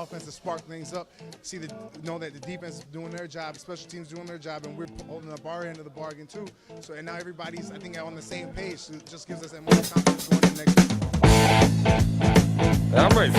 offense to spark things up. Know that the defense is doing their job, special teams doing their job, and we're holding up our end of the bargain too. So and now everybody's, I think, on the same page. So it just gives us that more confidence going into next week. I'm ready.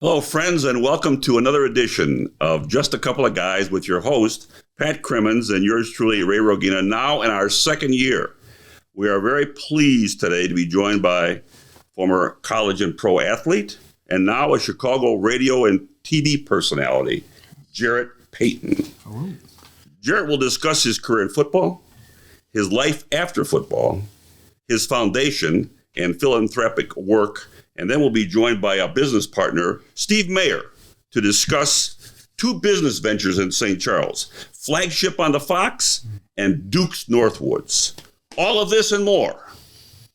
Hello, friends, and welcome to another edition of Just a Couple of Guys with your host, Pat Crimmins, and yours truly, Ray Rogina, now in our second year. We are very pleased today to be joined by former college and pro athlete, and now a Chicago radio and TV personality, Jarrett Payton. Hello. Jarrett will discuss his career in football, his life after football, his foundation and philanthropic work, and then we'll be joined by our business partner, Steve Mayer, to discuss two business ventures in St. Charles, Flagship on the Fox and Duke's Northwoods. All of this and more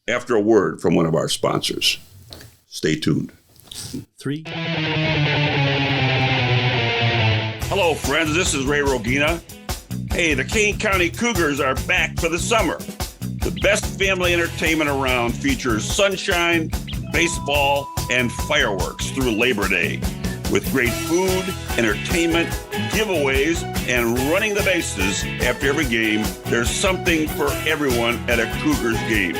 after a word from one of our sponsors. Stay tuned. 3. Hello, friends. This is Ray Rogina. Hey, the Kane County Cougars are back for the summer. The best family entertainment around features sunshine, baseball, and fireworks through Labor Day. With great food, entertainment, giveaways, and running the bases after every game, there's something for everyone at a Cougars game.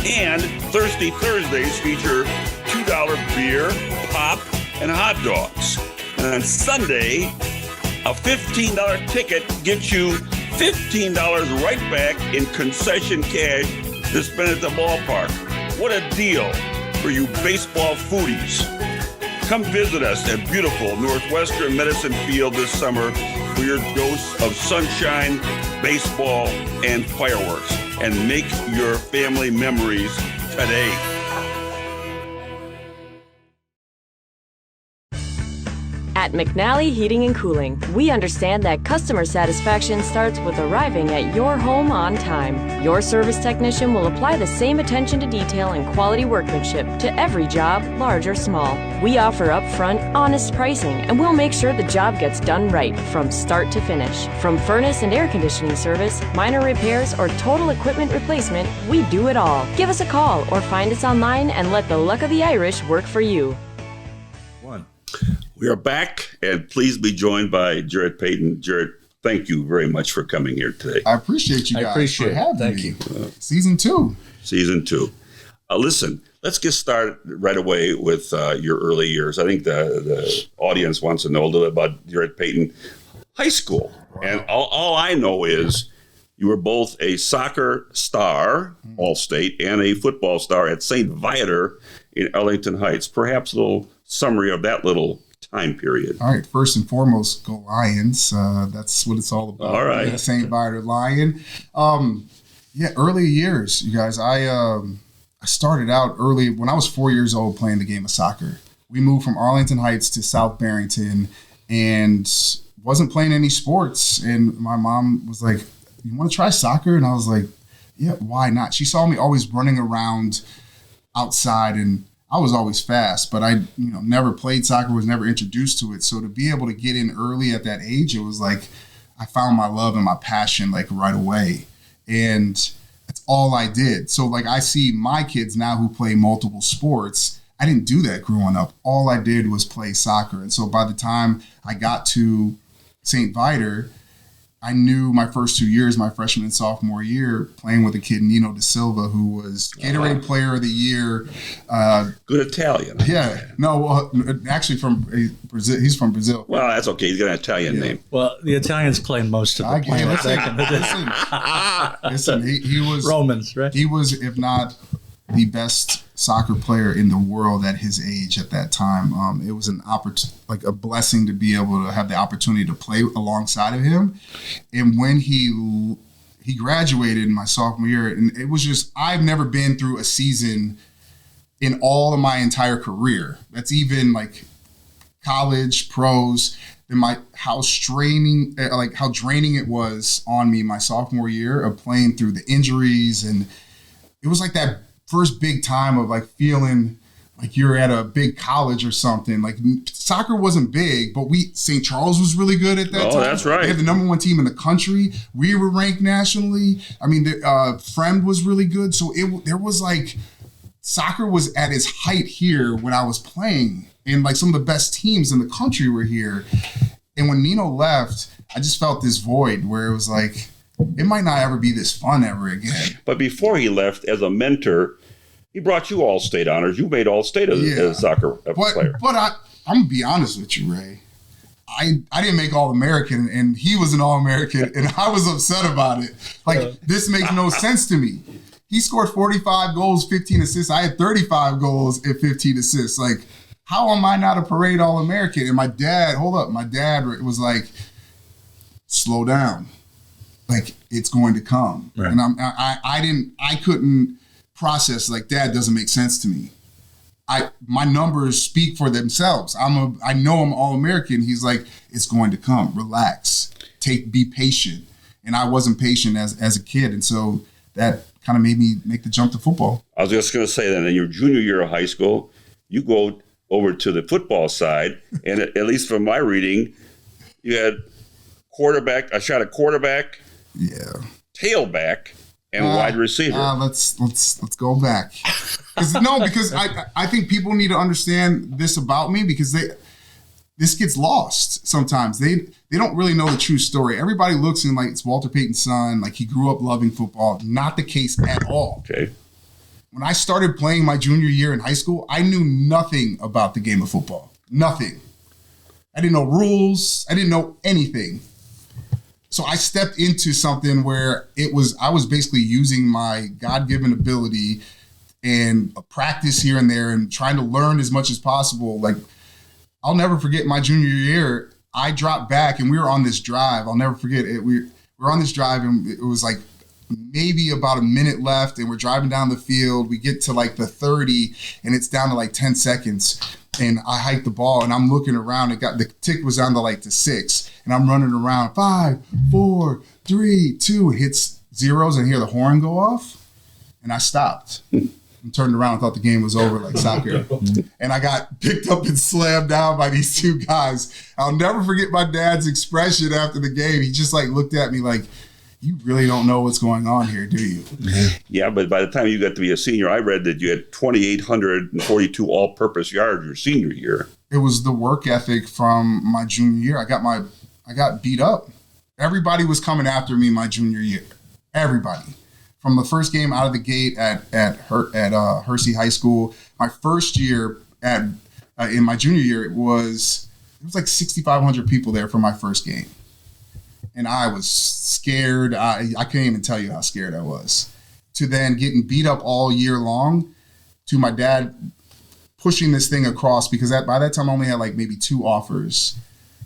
And Thirsty Thursdays feature $2 beer, pop, and hot dogs. And on Sunday, a $15 ticket gets you $15 right back in concession cash to spend at the ballpark. What a deal for you baseball foodies. Come visit us at beautiful Northwestern Medicine Field this summer for your dose of sunshine, baseball, and fireworks. And make your family memories today. At McNally Heating and Cooling, we understand that customer satisfaction starts with arriving at your home on time. Your service technician will apply the same attention to detail and quality workmanship to every job, large or small. We offer upfront, honest pricing, and we'll make sure the job gets done right from start to finish. From furnace and air conditioning service, minor repairs, or total equipment replacement, we do it all. Give us a call or find us online and let the luck of the Irish work for you. We are back, and please be joined by Jarrett Payton. Jarrett, thank you very much for coming here today. I appreciate you guys for having me. Thank you. Season 2. Season 2. Listen, let's get started right away with your early years. I think the audience wants to know a little bit about Jarrett Payton high school. Wow. And all I know is you were both a soccer star, All-State, and a football star at St. Viator in Arlington Heights. Perhaps a little summary of that little time period. All right. First and foremost, go Lions. That's what it's all about. All right. St. Viator Lion. Early years, you guys. I started out early when I was 4 years old playing the game of soccer. We moved from Arlington Heights to South Barrington and wasn't playing any sports. And my mom was like, "You want to try soccer?" And I was like, "Yeah, why not?" She saw me always running around outside, and I was always fast, but I never played soccer, was never introduced to it. So to be able to get in early at that age, it was like I found my love and my passion like right away. And that's all I did. So like I see my kids now who play multiple sports. I didn't do that growing up. All I did was play soccer. And so by the time I got to St. Viator, I knew my first 2 years, my freshman and sophomore year, playing with a kid, Nino da Silva, who was Gatorade Player of the Year. Good Italian. Yeah. No, actually from Brazil. He's from Brazil. Well, that's okay. He's got an Italian name. Well, the Italians claim most of the planet back in the day. Listen, he was Romans, right? He was, if not the best soccer player in the world at his age at that time. It was a blessing to be able to have the opportunity to play alongside of him. And when he graduated in my sophomore year, and it was just, I've never been through a season in all of my entire career. That's even like college, pros, and how draining it was on me my sophomore year of playing through the injuries. And it was like that first big time of like feeling like you're at a big college or something. Like soccer wasn't big, but St. Charles was really good at that time. Oh, that's right. They had the #1 team in the country. We were ranked nationally. I mean, Friend was really good. So there was like, soccer was at its height here when I was playing. And like some of the best teams in the country were here. And when Nino left, I just felt this void where it was like, it might not ever be this fun ever again. But before he left, as a mentor, he brought you All-State honors. You made All-State as a soccer player. But I'm going to be honest with you, Ray. I didn't make All-American, and he was an All-American, and I was upset about it. Like, this makes no sense to me. He scored 45 goals, 15 assists. I had 35 goals and 15 assists. Like, how am I not a parade All-American? And my dad was like, slow down. Like, it's going to come. Right. And I couldn't process, like, that doesn't make sense to me. My numbers speak for themselves. I know I'm All-American. He's like, it's going to come. Relax. Be patient. And I wasn't patient as a kid. And so that kind of made me make the jump to football. I was just going to say that in your junior year of high school, you go over to the football side, and at least from my reading, you had a shot at quarterback, tailback, and wide receiver. Let's go back. Because I think people need to understand this about me, because this gets lost sometimes. They don't really know the true story. Everybody looks and like it's Walter Payton's son, like he grew up loving football. Not the case at all. Okay. When I started playing my junior year in high school, I knew nothing about the game of football. Nothing. I didn't know rules. I didn't know anything. So I stepped into something where I was basically using my God-given ability and a practice here and there and trying to learn as much as possible. Like, I'll never forget my junior year. I dropped back and we were on this drive. I'll never forget it. We were on this drive and it was like maybe about a minute left, and we're driving down the field. We get to like the 30 and it's down to like 10 seconds. And I hike the ball and I'm looking around. The tick was down to like the 6, and I'm running around 5, 4, 3, 2. It hits zeros and I hear the horn go off, and I stopped. And turned around and thought the game was over, like soccer. And I got picked up and slammed down by these two guys. I'll never forget my dad's expression after the game. He just like looked at me like, you really don't know what's going on here, do you? Yeah, but by the time you got to be a senior, I read that you had 2,842 all-purpose yards your senior year. It was the work ethic from my junior year. I got beat up. Everybody was coming after me my junior year. Everybody. From the first game out of the gate at Hersey High School, my first year in my junior year, it was like 6,500 people there for my first game. And I was scared. I can't even tell you how scared I was. To then getting beat up all year long, to my dad pushing this thing across, because by that time I only had like maybe 2 offers.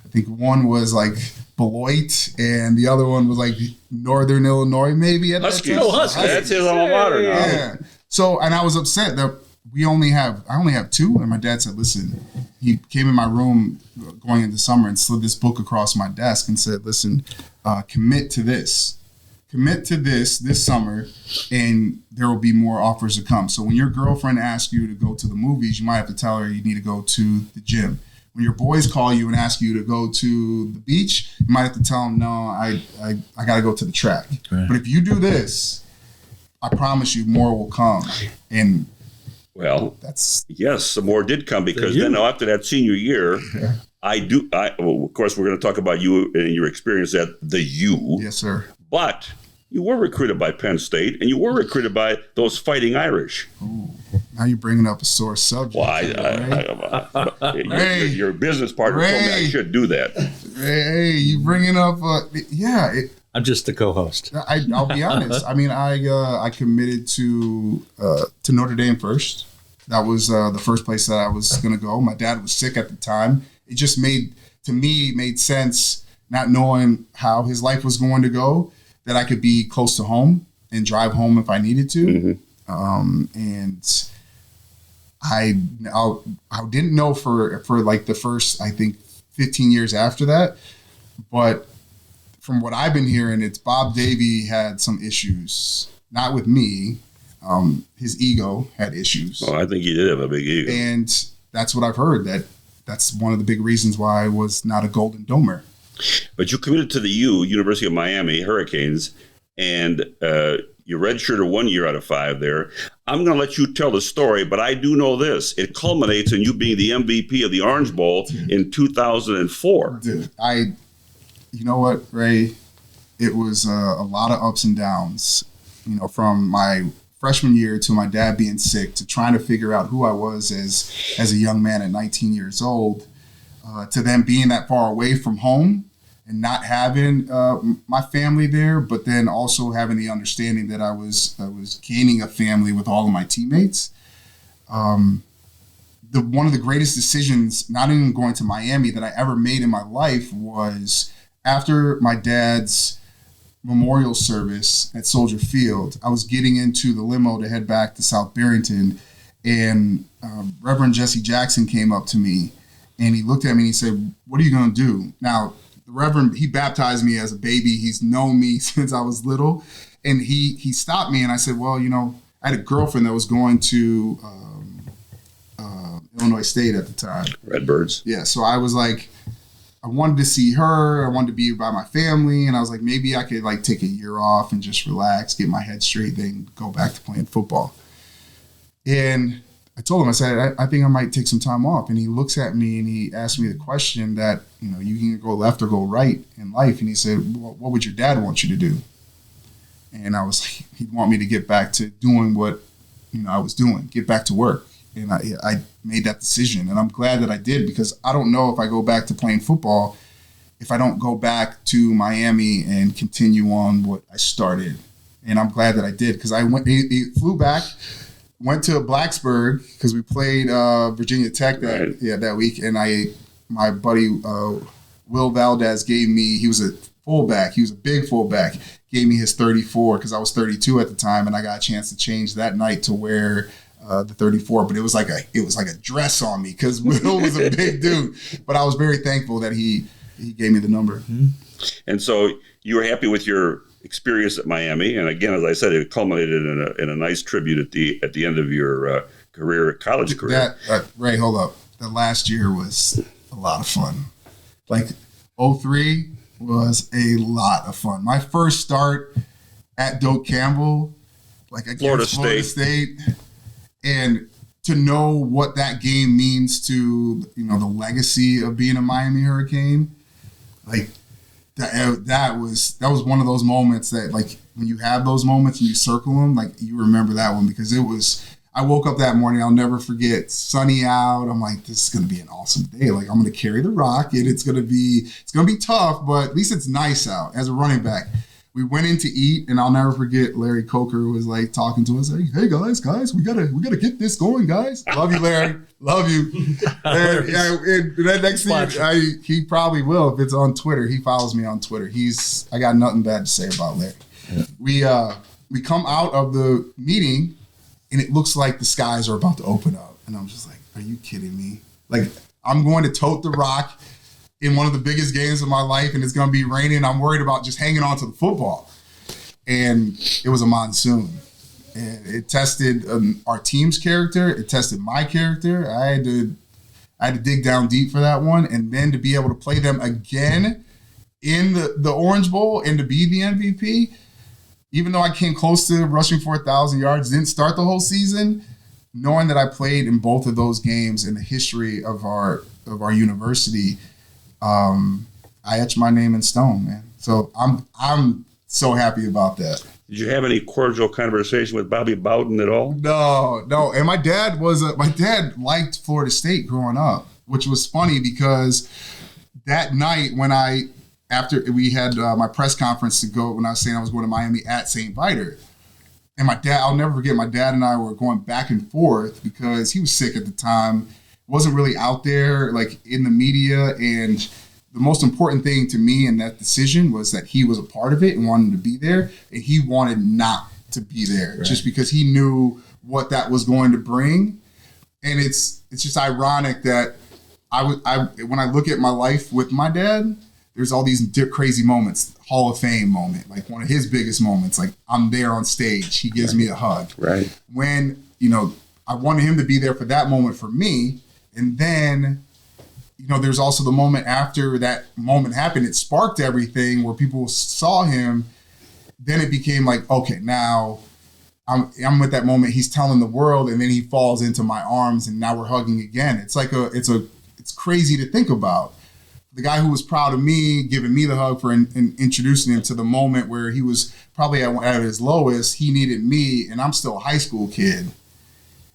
I think one was like Beloit, and the other one was like Northern Illinois, maybe at Huskies. that time. Huskies. That's his alma mater now. Yeah. So, and I was upset that I only have 2, and my dad said, listen, he came in my room going into summer and slid this book across my desk and said, listen, commit to this summer, and there will be more offers to come. So when your girlfriend asks you to go to the movies, you might have to tell her you need to go to the gym. When your boys call you and ask you to go to the beach, you might have to tell them, no, I got to go to the track. Right. But if you do this, I promise you more will come. And well, yes, some more did come, because then after that senior year, of course, we're going to talk about you and your experience at the U. Yes, sir. But you were recruited by Penn State, and you were recruited by those Fighting Irish. Ooh, now you're bringing up a sore subject. Well, your business partner told me I should do that. Hey, you bringing up, I'm just the co-host. I'll be honest. I mean, I committed to Notre Dame first. That was the first place that I was going to go. My dad was sick at the time. It just made sense, not knowing how his life was going to go, that I could be close to home and drive home if I needed to. Mm-hmm. And I didn't know for like the first, I think, 15 years after that. But from what I've been hearing, it's Bob Davey had some issues, not with me. His ego had issues. Oh, I think he did have a big ego. And that's what I've heard, that's one of the big reasons why I was not a Golden Domer. But you committed to the University of Miami Hurricanes, and you redshirted 1 year out of 5 there. I'm going to let you tell the story, but I do know this. It culminates in you being the MVP of the Orange Bowl in 2004. Dude, you know what, Ray? It was a lot of ups and downs, from my freshman year to my dad being sick to trying to figure out who I was as a young man at 19 years old, to then being that far away from home and not having my family there, but then also having the understanding that I was gaining a family with all of my teammates. One of the greatest decisions, not even going to Miami, that I ever made in my life was after my dad's memorial service at Soldier Field. I was getting into the limo to head back to South Barrington, and Reverend Jesse Jackson came up to me, and he looked at me and he said, "What are you going to do?" Now, the Reverend, he baptized me as a baby. He's known me since I was little, and he stopped me, and I said, "Well, I had a girlfriend that was going to Illinois State at the time. Redbirds. Yeah, so I was like, I wanted to see her. I wanted to be by my family. And I was like, maybe I could like take a year off and just relax, get my head straight, then go back to playing football. And I told him, I said, I think I might take some time off. And he looks at me and he asked me the question that, you can go left or go right in life. And he said, well, what would your dad want you to do? And I was like, he'd want me to get back to doing what, I was doing, get back to work. And I made that decision, and I'm glad that I did, because I don't know if I go back to playing football if I don't go back to Miami and continue on what I started. And I'm glad that I did, because I flew back, went to Blacksburg because we played Virginia Tech that week, and my buddy Will Valdez gave me, he was a fullback, he was a big fullback, gave me his 34 because I was 32 at the time, and I got a chance to change that night to wear the 34, but it was like a dress on me because Will was a big dude. But I was very thankful that he gave me the number. And so you were happy with your experience at Miami, and again, as I said, it culminated in a nice tribute at the end of your college career. Ray, hold up. The last year was a lot of fun. Like 2003 was a lot of fun. My first start at Doak Campbell, like against Florida State. And to know what that game means to, the legacy of being a Miami Hurricane, like that was one of those moments that, like, when you have those moments and you circle them, like, you remember that one, because I woke up that morning, I'll never forget, sunny out. I'm like, this is going to be an awesome day. Like, I'm going to carry the rock, and it's going to be tough, but at least it's nice out as a running back. We went in to eat, and I'll never forget, Larry Coker was like talking to us, like, "Hey guys, we gotta get this going, guys. Love you, Larry. Love you." And that next thing, he probably will if it's on Twitter. He follows me on Twitter. I got nothing bad to say about Larry. Yeah. We come out of the meeting, and it looks like the skies are about to open up, and I'm just like, "Are you kidding me? Like, I'm going to tote the rock in one of the biggest games of my life, and it's going to be raining. I'm worried about just hanging on to the football." And it was a monsoon. And it tested our team's character. It tested my character. I had to dig down deep for that one. And then to be able to play them again in the Orange Bowl and to be the MVP, even though I came close to rushing for 1,000 yards, didn't start the whole season, knowing that I played in both of those games in the history of our university, I etched my name in stone, man. So I'm so happy about that. Did you have any cordial conversation with Bobby Bowden at all? No. And my dad liked Florida State growing up, which was funny because that night after we had my press conference to go, when I was saying I was going to Miami at St. Viator, and my dad, I'll never forget, my dad and I were going back and forth because he was sick at the time, wasn't really out there like in the media, and the most important thing to me in that decision was that he was a part of it and wanted to be there, and he wanted not to be there, right, just because he knew what that was going to bring. And it's just ironic that when I look at my life with my dad, there's all these crazy moments. Hall of Fame moment, like one of his biggest moments. Like I'm there on stage, he gives me a hug. Right. When I wanted him to be there for that moment for me, and then there's also the moment after that moment happened. It sparked everything where people saw him. Then it became like, okay, now I'm with that moment. He's telling the world, and then he falls into my arms, and now we're hugging again. It's like it's crazy to think about. The guy who was proud of me, giving me the hug for introducing him to the moment where he was probably at his lowest, he needed me, and I'm still a high school kid.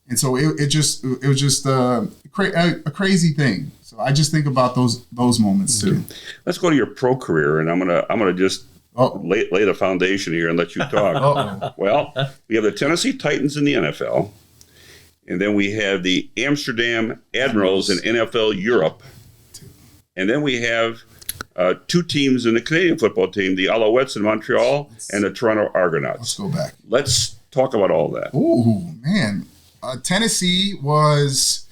And so it was just a crazy thing. So I just think about those moments too. Let's go to your pro career, and I'm gonna just lay the foundation here and let you talk. Well, we have the Tennessee Titans in the NFL, and then we have the Amsterdam Admirals in NFL Europe. And then we have two teams in the Canadian football team, the Alouettes in Montreal and the Toronto Argonauts. Let's go back. Let's talk about all that. Ooh, man. Tennessee was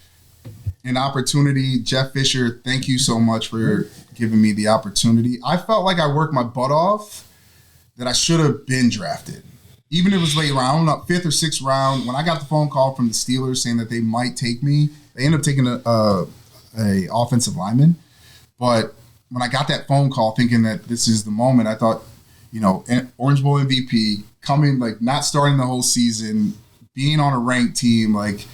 an opportunity. Jeff Fisher, thank you so much for giving me the opportunity. I felt like I worked my butt off, that I should have been drafted. Even if it was late round, 5th or 6th round, when I got the phone call from the Steelers saying that they might take me, they ended up taking a offensive lineman. But when I got that phone call thinking that this is the moment, I thought, Orange Bowl MVP, coming, like not starting the whole season, being on a ranked team, like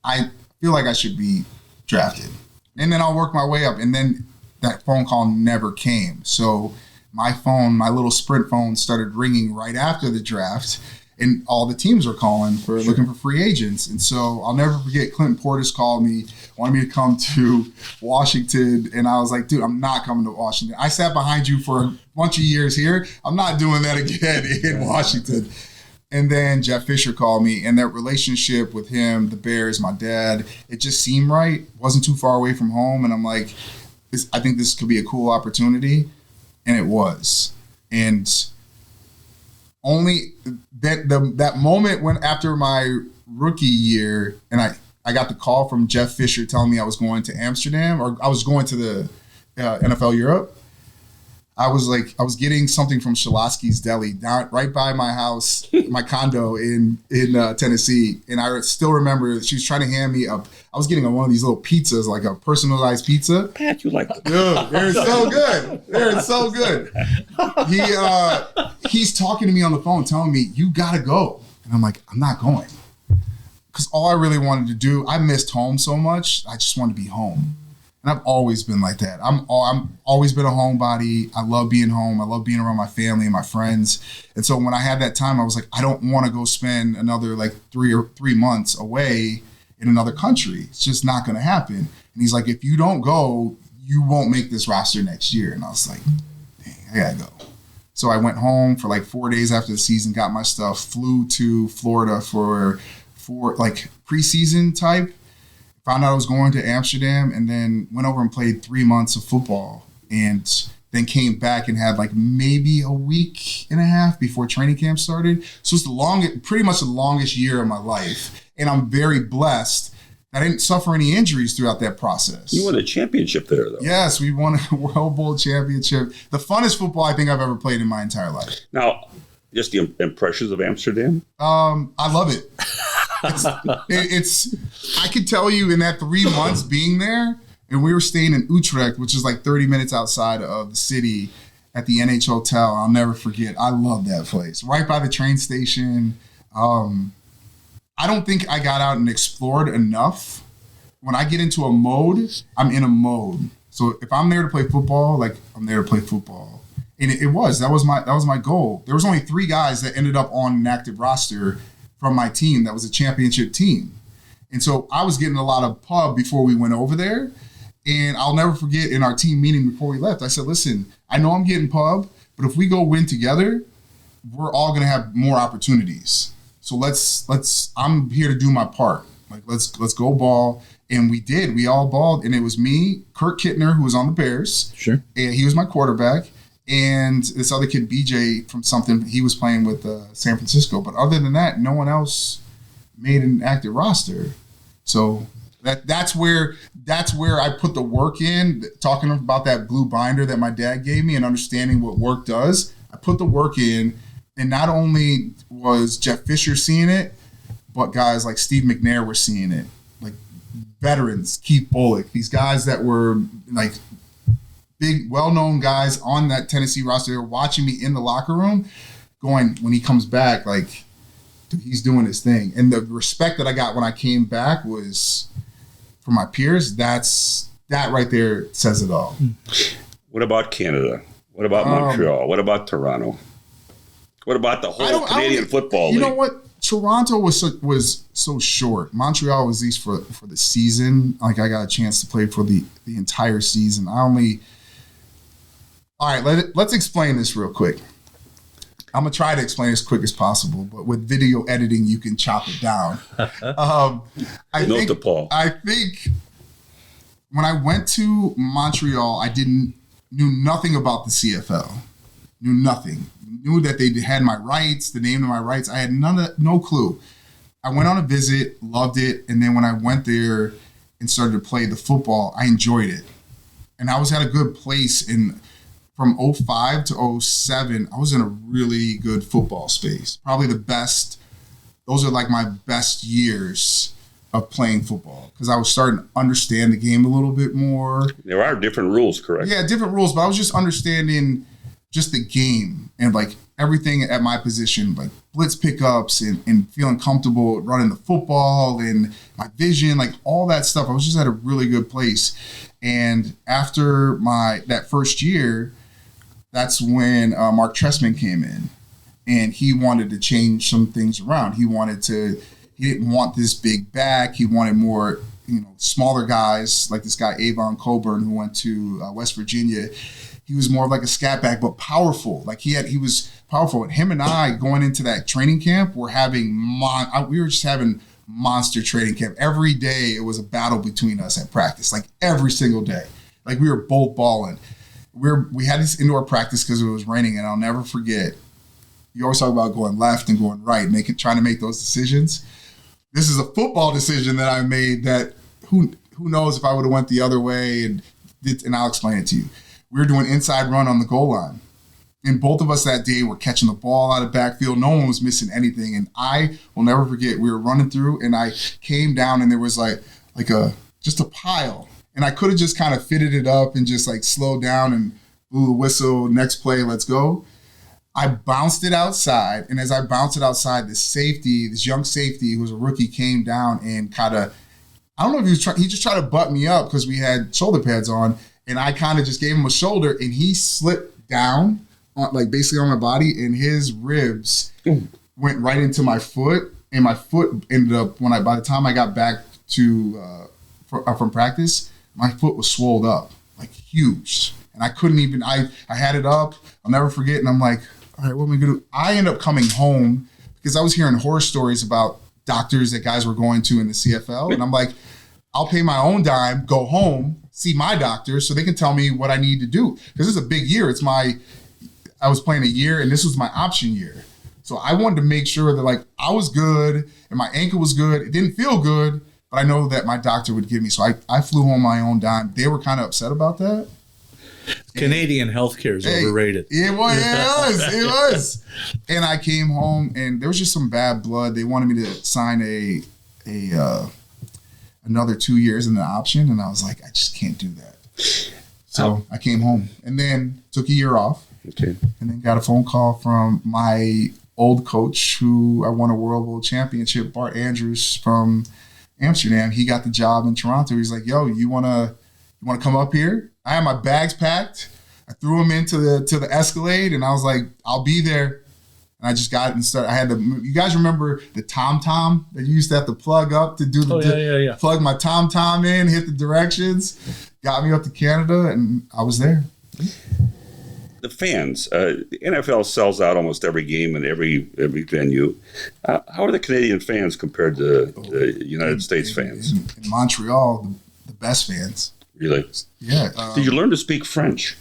I feel like I should be drafted. And then I'll work my way up. And then that phone call never came. So my phone, my little Sprint phone, started ringing right after the draft. And all the teams were calling for looking for free agents. And so I'll never forget, Clinton Portis called me, wanted me to come to Washington. And I was like, dude, I'm not coming to Washington. I sat behind you for a bunch of years here. I'm not doing that again in Washington. And then Jeff Fisher called me, and that relationship with him, the Bears, my dad, it just seemed right. Wasn't too far away from home. And I'm like, I think this could be a cool opportunity. And it was. And only that moment when after my rookie year, and I got the call from Jeff Fisher telling me I was going to Amsterdam, or I was going to the NFL Europe. I was getting something from Shalasky's Deli down right by my house, my condo in Tennessee, and I still remember she was trying to hand me I was getting one of these little pizzas, like a personalized pizza. Pat, you like them? Dude, they're so good. They're so good. He's talking to me on the phone, telling me, "You gotta go," and I'm like, "I'm not going," because all I really wanted to do, I missed home so much. I just wanted to be home. And I've always been like that. I'm always been a homebody. I love being home. I love being around my family and my friends. And so when I had that time, I was like, I don't want to go spend another like 3 months away in another country. It's just not going to happen. And he's like, if you don't go, you won't make this roster next year. And I was like, dang, I gotta go. So I went home for like 4 days after the season, got my stuff, flew to Florida for like preseason type. Found out I was going to Amsterdam, and then went over and played 3 months of football, and then came back and had like maybe a week and a half before training camp started. So it's pretty much the longest year of my life. And I'm very blessed that I didn't suffer any injuries throughout that process. You won a championship there, though. Yes, we won a World Bowl championship. The funnest football I think I've ever played in my entire life. Now, just the impressions of Amsterdam? I love it. I could tell you in that 3 months being there, and we were staying in Utrecht, which is like 30 minutes outside of the city at the NH Hotel. I'll never forget. I love that place. Right by the train station. I don't think I got out and explored enough. When I get into a mode, I'm in a mode. So if I'm there to play football, like I'm there to play football. And that was my goal. There was only 3 guys that ended up on an active roster from my team that was a championship team. And so I was getting a lot of pub before we went over there. And I'll never forget in our team meeting before we left, I said, listen, I know I'm getting pub, but if we go win together, we're all going to have more opportunities. So I'm here to do my part. Like, let's go ball. And we did. We all balled. And it was me, Kurt Kittner, who was on the Bears. Sure. And he was my quarterback. And this other kid, BJ, from something, he was playing with San Francisco. But other than that, no one else made an active roster. So that's where I put the work in. Talking about that blue binder that my dad gave me and understanding what work does, I put the work in, and not only was Jeff Fisher seeing it, but guys like Steve McNair were seeing it, like veterans, Keith Bullock, these guys that were like big, well-known guys on that Tennessee roster. They were watching me in the locker room, going, when he comes back, like, dude, he's doing his thing. And the respect that I got when I came back was from my peers. That right there says it all. What about Canada? What about Montreal? What about Toronto? What about the whole Canadian Football League? You know what? Toronto was so short. Montreal was at least for the season. Like, I got a chance to play for the entire season. All right, let's explain this real quick. I'm going to try to explain as quick as possible, but with video editing, you can chop it down. I think when I went to Montreal, I knew nothing about the CFL. Knew nothing. Knew that they had my rights, the name of my rights. I had no clue. I went on a visit, loved it, and then when I went there and started to play the football, I enjoyed it. And I was at a good place from 05 to 07, I was in a really good football space. Probably the best. Those are like my best years of playing football because I was starting to understand the game a little bit more. There are different rules, correct? Yeah, different rules, but I was just understanding just the game and like everything at my position, like blitz pickups and feeling comfortable running the football and my vision, like all that stuff. I was just at a really good place. And after that first year, that's when Mark Trestman came in, and he wanted to change some things around. He didn't want this big back. He wanted more, smaller guys like this guy 𝐒𝐵𝐚𝐿𝐿 who went to West Virginia. He was more of like a scat back, but powerful. Like he was powerful. And him and I going into that training camp, we were just having monster training camp. Every day it was a battle between us at practice, like every single day. Like we were both balling. We had this indoor practice because it was raining, and I'll never forget. You always talk about going left and going right, trying to make those decisions. This is a football decision that I made that who knows if I would have went the other way, and I'll explain it to you. We were doing inside run on the goal line, and both of us that day were catching the ball out of backfield. No one was missing anything, and I will never forget. We were running through, and I came down, and there was just a pile. And I could have just kind of fitted it up and just like slowed down and blew the whistle, next play, let's go. I bounced it outside. And as I bounced it outside, this young safety who was a rookie came down and kind of, I don't know if he just tried to butt me up because we had shoulder pads on. And I kind of just gave him a shoulder and he slipped down basically on my body, and his ribs went right into my foot. And my foot ended up, by the time I got back from practice, my foot was swelled up, like huge. And I couldn't even, I had it up. I'll never forget. And I'm like, all right, what am I going to do? I ended up coming home because I was hearing horror stories about doctors that guys were going to in the CFL. And I'm like, I'll pay my own dime, go home, see my doctor so they can tell me what I need to do. Because this is a big year. I was playing a year and this was my option year. So I wanted to make sure that I was good and my ankle was good. It didn't feel good, but I know that my doctor would give me. So I flew home my own dime. They were kind of upset about that. Canadian healthcare is overrated. It was. And I came home, and there was just some bad blood. They wanted me to sign another 2 years in the option, and I was like, I just can't do that. So I came home, and then took a year off, and then got a phone call from my old coach, who I won a World Bowl championship, Bart Andrews from Amsterdam. He got the job in Toronto. He's like, yo, you wanna come up here? I had my bags packed. I threw them into the Escalade, and I was like, I'll be there. And I just got it and started. I had to. You guys remember the TomTom that you used to have to plug up to do the plug my TomTom in, hit the directions. Got me up to Canada, and I was there. The fans, the NFL sells out almost every game and every venue. How are the Canadian fans compared to the United States fans? In Montreal, the best fans. Really? Yeah. Did you learn to speak French?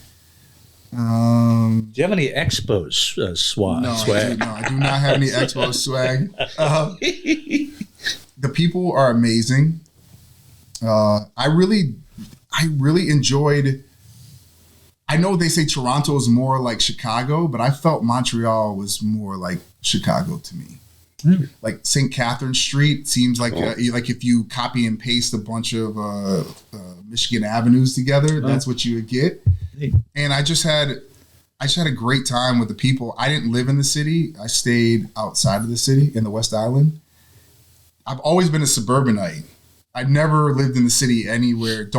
Do you have any Expos swag? No, I do not have any Expos swag. The people are amazing. I really enjoyed. I know they say Toronto is more like Chicago, but I felt Montreal was more like Chicago to me. Like St. Catherine Street seems like like if you copy and paste a bunch of Michigan avenues together, that's what you would get. And I just had a great time with the people. I didn't live in the city. I stayed outside of the city in the West Island. I've always been a suburbanite. I never lived in the city anywhere.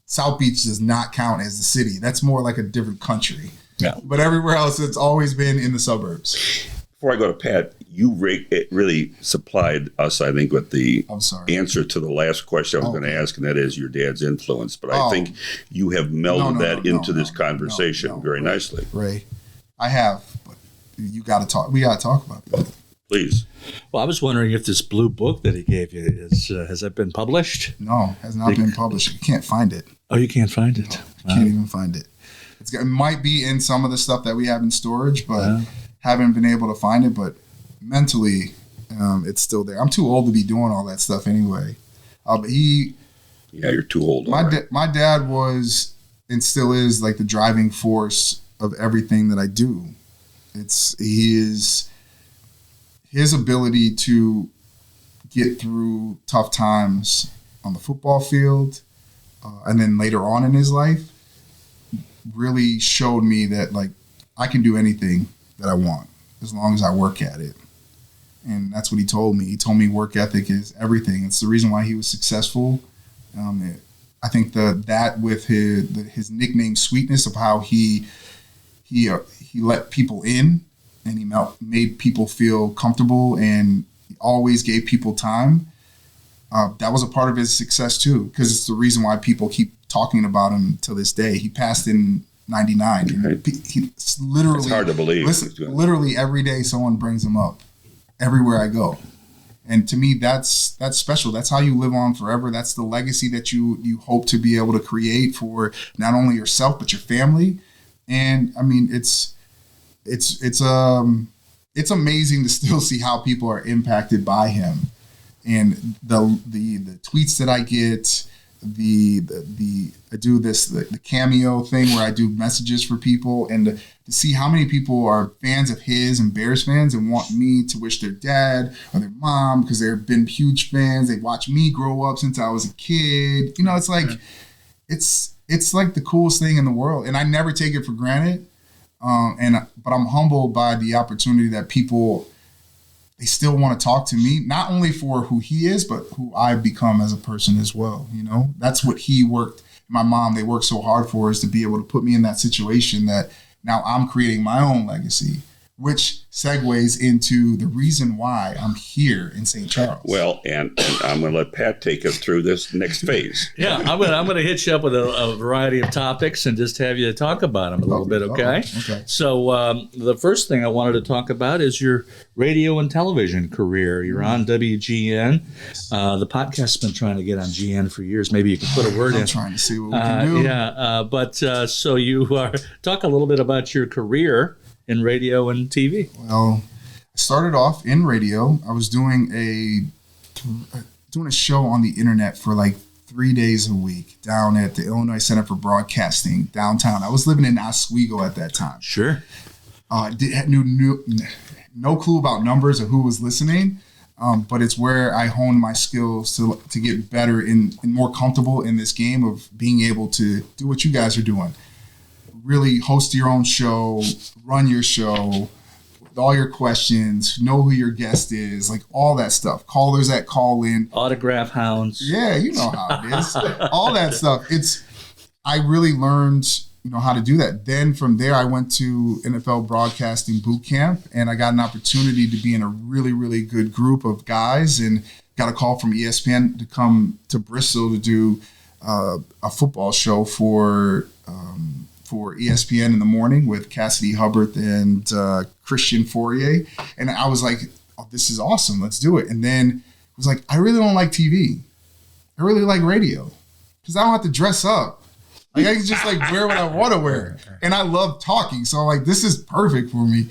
South Beach does not count as the city. That's more like a different country. Yeah. But everywhere else, it's always been in the suburbs. Before I go to Pat, you really supplied us, I think, with the answer to the last question I was going to ask, and that is your dad's influence. But I think you have melded into this conversation very nicely. Ray, I have, but you got to talk. We got to talk about that. Please. Well, I was wondering if this blue book that he gave you has that been published? No, has not been published. You can't find it. Oh, you can't find it? No, can't even find it. It might be in some of the stuff that we have in storage, but haven't been able to find it. But mentally, it's still there. I'm too old to be doing all that stuff anyway. But you're too old. My dad was and still is like the driving force of everything that I do. His ability to get through tough times on the football field, and then later on in his life, really showed me that like I can do anything that I want as long as I work at it. And that's what he told me. He told me work ethic is everything. It's the reason why he was successful. I think that with his nickname Sweetness, of how he let people in and he made people feel comfortable and he always gave people time. That was a part of his success too, because it's the reason why people keep talking about him to this day. He passed in 99. Right. It's literally, it's hard to believe. Literally every day someone brings him up everywhere I go. And to me, that's special. That's how you live on forever. That's the legacy that you hope to be able to create for not only yourself, but your family. And I mean, it's amazing to still see how people are impacted by him. And the tweets that I get, I do the Cameo thing where I do messages for people, and to see how many people are fans of his and Bears fans and want me to wish their dad or their mom, because they've been huge fans. They watch me grow up since I was a kid. You know, it's like it's like the coolest thing in the world, and I never take it for granted. But I'm humbled by the opportunity that people, they still want to talk to me, not only for who he is, but who I've become as a person as well. You know, that's what my mom, they worked so hard for, is to be able to put me in that situation that now I'm creating my own legacy, which segues into the reason why I'm here in St. Charles. Well, and I'm going to let Pat take us through this next phase. Yeah, I'm going to hit you up with a variety of topics and just have you talk about them a little bit, okay? Okay. So the first thing I wanted to talk about is your radio and television career. You're on WGN. The podcast's been trying to get on GN for years. Maybe you can put a word in. I'm trying to see what we can do. Yeah, so you talk a little bit about your career in radio and TV. Well, I started off in radio. I was doing a show on the internet for like 3 days a week down at the Illinois Center for Broadcasting downtown. I was living in Oswego at that time. Sure. Knew no clue about numbers or who was listening, but it's where I honed my skills to get better and more comfortable in this game of being able to do what you guys are doing. Really host your own show, run your show with all your questions, know who your guest is, like all that stuff. Callers that call in. Autograph hounds. Yeah, you know how it is. All that stuff. I really learned, how to do that. Then from there, I went to NFL broadcasting boot camp, and I got an opportunity to be in a really, really good group of guys, and got a call from ESPN to come to Bristol to do a football show for ESPN in the morning with Cassidy Hubbard and Christian Fourier. And I was like, oh, this is awesome. Let's do it. And then I was like, I really don't like TV. I really like radio because I don't have to dress up. Like I can just like wear what I want to wear. And I love talking. So like, this is perfect for me.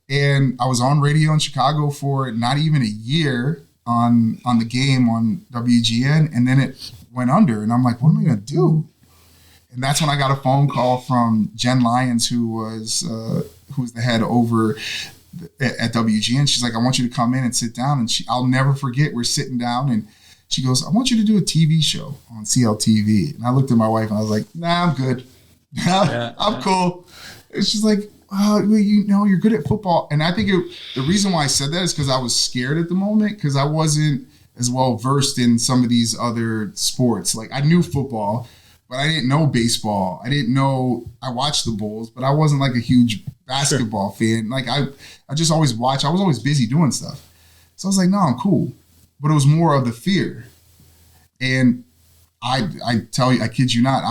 And I was on radio in Chicago for not even a year on the game on WGN. And then it went under. And I'm like, what am I going to do? And that's when I got a phone call from Jen Lyons, who was the head over at WGN. She's like, I want you to come in and sit down. And I'll never forget, we're sitting down and she goes, I want you to do a TV show on CLTV. And I looked at my wife and I was like, nah, I'm good. I'm cool. And she's like, you're good at football. And I think the reason why I said that is because I was scared at the moment, because I wasn't as well versed in some of these other sports. Like, I knew football, but I didn't know baseball. I watched the Bulls, but I wasn't like a huge basketball fan. Like, I just always watched. I was always busy doing stuff. So I was like, no, I'm cool. But it was more of the fear. And I tell you, I kid you not,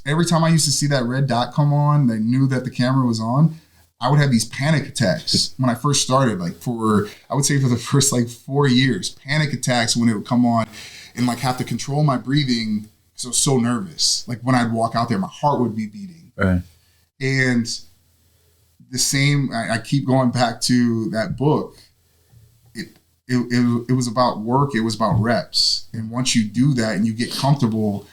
every time I used to see that red dot come on, I knew that the camera was on, I would have these panic attacks when I first started, like I would say for the first 4 years, panic attacks when it would come on, and like have to control my breathing because I was so nervous. Like when I'd walk out there, my heart would be beating. Right. And the same, I keep going back to that book. It was about work. It was about reps. And once you do that and you get comfortable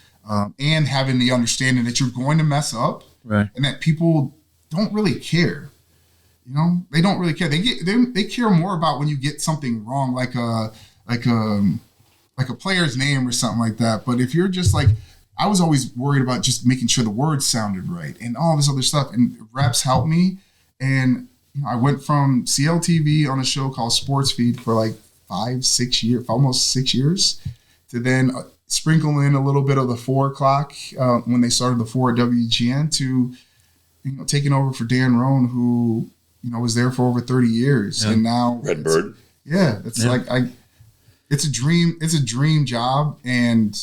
and having the understanding that you're going to mess up, right, and that people don't really care. You know, they don't really care. They care more about when you get something wrong, like a player's name or something like that. But if you're just like, I was always worried about just making sure the words sounded right and all this other stuff. And reps helped me. And I went from CLTV on a show called Sports Feed for 5-6 years, almost 6 years, to then sprinkle in a little bit of the 4 o'clock when they started the 4 at WGN, to taking over for Dan Roan, who was there for over 30 years, and now Redbird. It's a dream job, and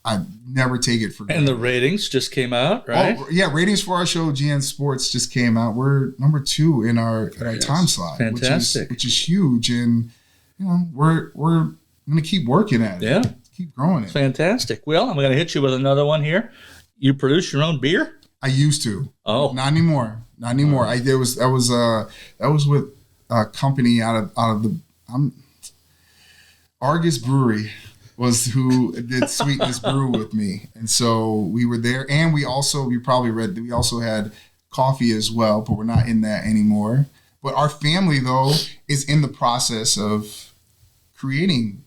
I never take it for granted. And the ratings just came out, right? Oh, yeah, ratings for our show, GN Sports, just came out. We're number 2 in our time slot, fantastic, which is huge, and we're going to keep working at it. Yeah, keep growing it. Fantastic. Well, I'm going to hit you with another one here. You produce your own beer? I used to. Oh, not anymore. Not anymore. That was with a company out of the Argus Brewery. Was who did Sweetness Brew with me. And so we were there. And we also had coffee as well, but we're not in that anymore. But our family, though, is in the process of creating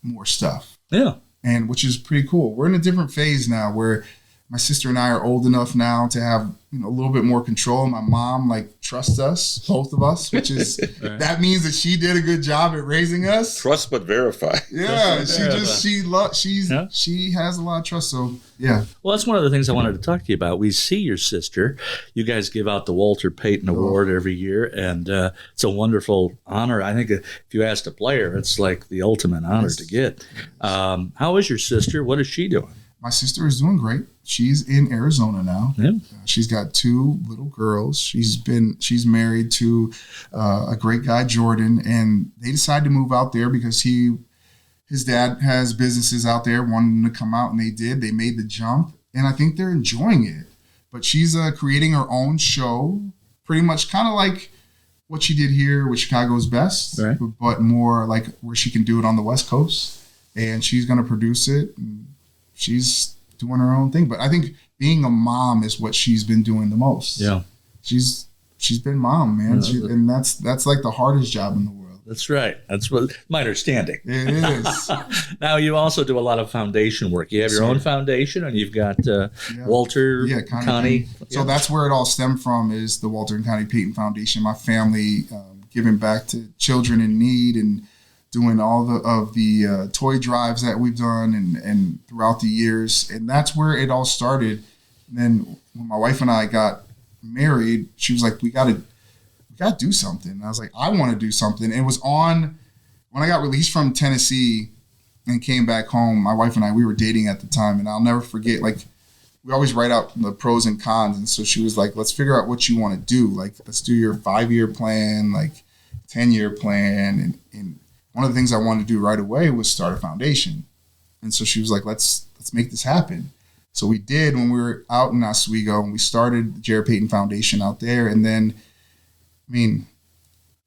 more stuff. Yeah. And which is pretty cool. We're in a different phase now where my sister and I are old enough now to have a little bit more control. My mom trusts us, both of us, which is right. That means that she did a good job at raising us. Trust but verify. Yeah, she has a lot of trust. So yeah. Well, that's one of the things I wanted to talk to you about. We see your sister. You guys give out the Walter Payton Award every year, and it's a wonderful honor. I think if you asked a player, it's like the ultimate honor to get. How is your sister? What is she doing? My sister is doing great. She's in Arizona now. Yeah. She's got 2 little girls. She's married to a great guy, Jordan, and they decided to move out there because his dad has businesses out there, wanted them to come out, and they did. They made the jump, and I think they're enjoying it. But she's creating her own show, pretty much kind of like what she did here with Chicago's Best, right, but more like where she can do it on the West Coast, and she's going to produce it. And she's doing her own thing. But I think being a mom is what she's been doing the most. Yeah. She's been mom, man. And that's like the hardest job in the world. That's right. That's what my understanding. It is. Now, you also do a lot of foundation work. You have your own foundation, and you've got Walter, Connie. So that's where it all stemmed from, is the Walter and Connie Payton Foundation. My family giving back to children in need and doing all the toy drives that we've done and throughout the years. And that's where it all started. And then when my wife and I got married, she was like, we got to do something. And I was like, I want to do something. And it was on when I got released from Tennessee and came back home. My wife and I, we were dating at the time, and I'll never forget, we always write out the pros and cons. And so she was like, let's figure out what you want to do. Let's do your 5-year plan, 10-year plan. And one of the things I wanted to do right away was start a foundation. And so she was like, let's make this happen. So we did when we were out in Oswego, and we started the Jarrett Payton Foundation out there. And then,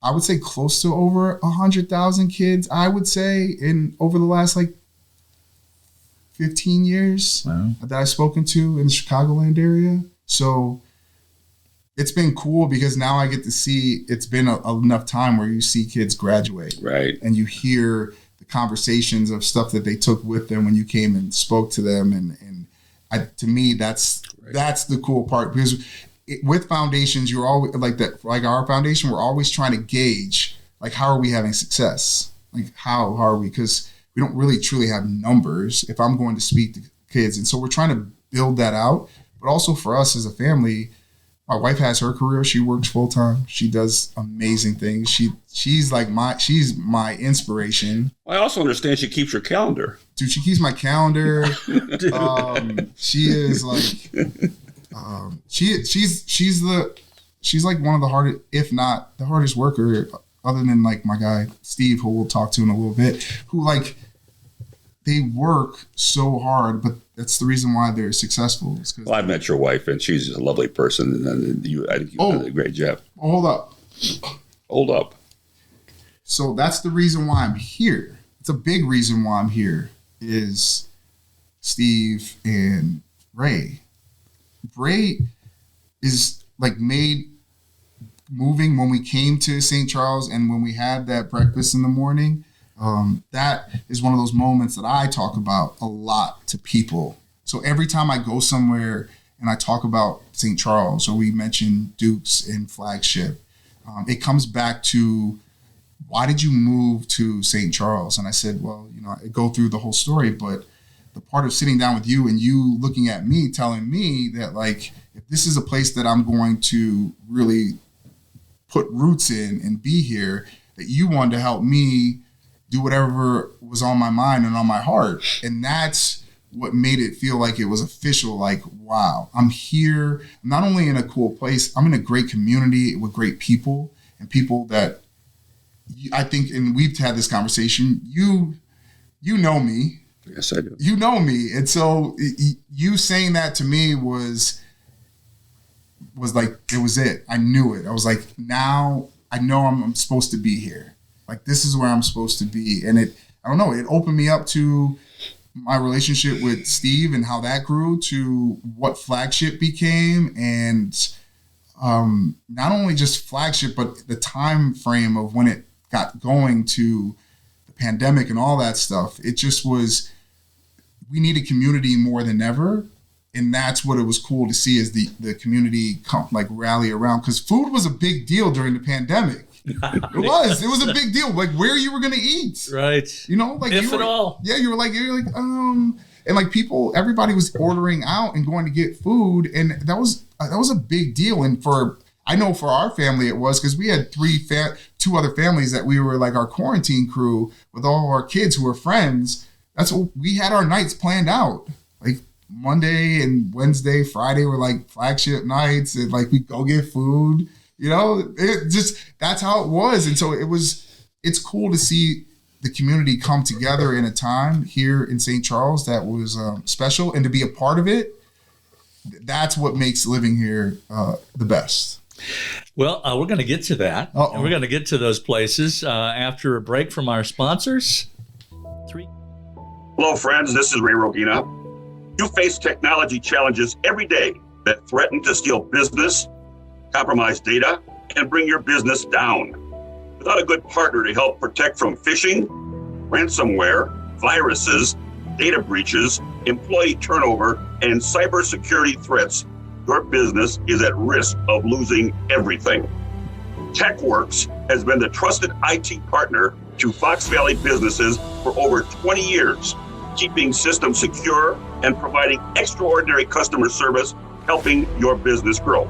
I would say close to over 100,000 kids, I would say, in over the last 15 years that I've spoken to in the Chicagoland area. So it's been cool because now I get to see, it's been enough time where you see kids graduate. Right. And you hear the conversations of stuff that they took with them when you came and spoke to them. And to me, that's the cool part, because with foundations, you're always like our foundation, we're always trying to gauge, like, how are we having success? Like, how are we? Because we don't really truly have numbers if I'm going to speak to kids. And so we're trying to build that out. But also for us as a family, my wife has her career. She works full time. She does amazing things. She's my inspiration. I also understand she keeps your calendar. Dude, she keeps my calendar. She is like, she's like one of the hardest, if not the hardest worker, other than like my guy Steve, who we'll talk to in a little bit, who like, they work so hard, but that's the reason why they're successful. Well, I've met your wife, and she's a lovely person, and I think you've done a great job. Hold up. So that's the reason why I'm here. It's a big reason why I'm here is Steve and Ray. Ray is like moving when we came to St. Charles and when we had that breakfast in the morning. That is one of those moments that I talk about a lot to people. So every time I go somewhere and I talk about St. Charles, or we mention Dukes and Flagship, it comes back to, why did you move to St. Charles? And I said, well, I go through the whole story, but the part of sitting down with you and you looking at me, telling me that, like, if this is a place that I'm going to really put roots in and be here, that you wanted to help me do whatever was on my mind and on my heart. And that's what made it feel like it was official. Like, wow, I'm here. I'm not only in a cool place, I'm in a great community with great people, and people that I think, and we've had this conversation, you know me. Yes, I do. You know me. And so you saying that to me was like, it was it. I knew it. I was like, now I know I'm supposed to be here. Like, this is where I'm supposed to be. And it opened me up to my relationship with Steve and how that grew, to what Flagship became. And not only just Flagship, but the time frame of when it got going to the pandemic and all that stuff. It just was, we needed community more than ever. And that's what it was cool to see, is the community rally around. Because food was a big deal during the pandemic. It was a big deal, like where you were going to eat, right? Like, if at all. Yeah, you're like and like people, everybody was ordering out and going to get food, and that was a big deal. And I know for our family it was, because we had two other families that we were like our quarantine crew with all of our kids who were friends. That's what we had, our nights planned out. Like Monday and Wednesday, Friday were like Flagship nights, and like we go get food. It just, that's how it was. And so it's cool to see the community come together in a time here in St. Charles that was special, and to be a part of it. That's what makes living here the best. Well, we're going to get to that. Uh-oh. And we're going to get to those places after a break from our sponsors. Hello, friends. This is Ray Rogina. You face technology challenges every day that threaten to steal business, compromise data, and bring your business down. Without a good partner to help protect from phishing, ransomware, viruses, data breaches, employee turnover, and cybersecurity threats, your business is at risk of losing everything. TechWorks has been the trusted IT partner to Fox Valley businesses for over 20 years, keeping systems secure and providing extraordinary customer service, helping your business grow.